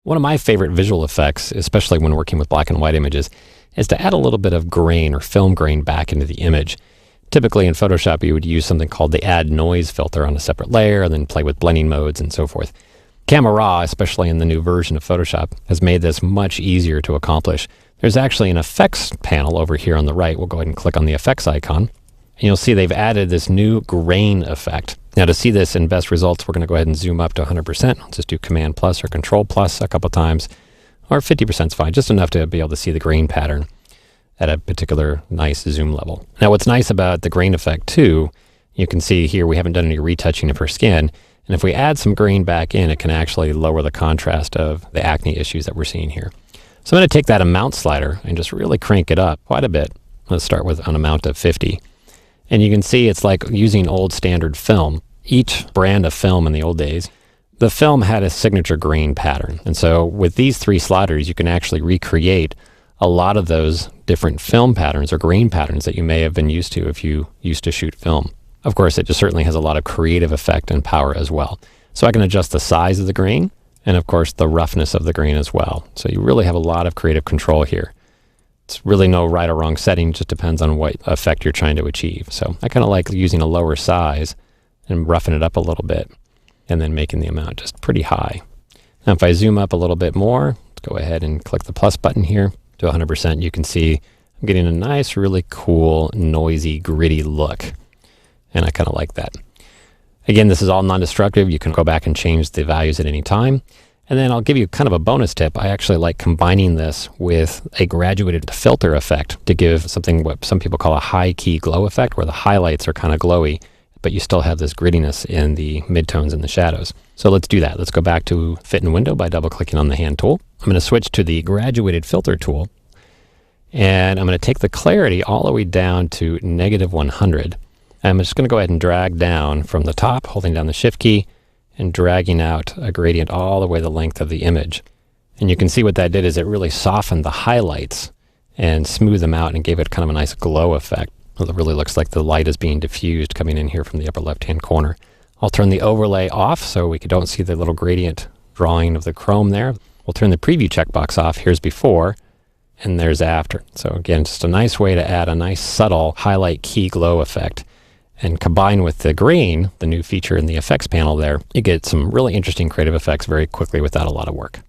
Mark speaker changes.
Speaker 1: One of my favorite visual effects, especially when working with black and white images, is to add a little bit of grain or film grain back into the image. Typically in Photoshop, you would use something called the Add Noise filter on a separate layer and then play with blending modes and so forth. Camera Raw, especially in the new version of Photoshop, has made this much easier to accomplish. There's actually an effects panel over here on the right. We'll go ahead and click on the effects icon. And you'll see they've added this new grain effect. Now to see this in best results, we're going to go ahead and zoom up to 100%. I'll just do Command plus or Control plus a couple times, or 50% is fine, just enough to be able to see the grain pattern at a particular nice zoom level. Now what's nice about the grain effect too, you can see here we haven't done any retouching of her skin, and if we add some grain back in, it can actually lower the contrast of the acne issues that we're seeing here. So I'm going to take that amount slider and just really crank it up quite a bit. Let's start with an amount of 50. And you can see it's like using old standard film. Each brand of film in the old days, the film had a signature grain pattern. And so with these three sliders, you can actually recreate a lot of those different film patterns or grain patterns that you may have been used to if you used to shoot film. Of course, it just certainly has a lot of creative effect and power as well. So I can adjust the size of the grain and of course the roughness of the grain as well. So you really have a lot of creative control here. It's really no right or wrong setting, just depends on what effect you're trying to achieve. So I kind of like using a lower size and roughing it up a little bit and then making the amount just pretty high. Now if I zoom up a little bit more, let's go ahead and click the plus button here to 100%, you can see I'm getting a nice, really cool, noisy, gritty look. And I kind of like that. Again, this is all non-destructive. You can go back and change the values at any time. And then I'll give you kind of a bonus tip. I actually like combining this with a graduated filter effect to give something what some people call a high key glow effect, where the highlights are kind of glowy, but you still have this grittiness in the midtones and the shadows. So let's do that. Let's go back to Fit in Window by double clicking on the hand tool. I'm going to switch to the graduated filter tool. And I'm going to take the clarity all the way down to -100. I'm just going to go ahead and drag down from the top, holding down the Shift key, and dragging out a gradient all the way the length of the image. And you can see what that did is it really softened the highlights and smoothed them out and gave it kind of a nice glow effect. Well, it really looks like the light is being diffused coming in here from the upper left-hand corner. I'll turn the overlay off so we don't see the little gradient drawing of the chrome there. We'll turn the preview checkbox off. Here's before, and there's after. So again, just a nice way to add a nice subtle highlight key glow effect. And combined with the grain, the new feature in the effects panel there, you get some really interesting creative effects very quickly without a lot of work.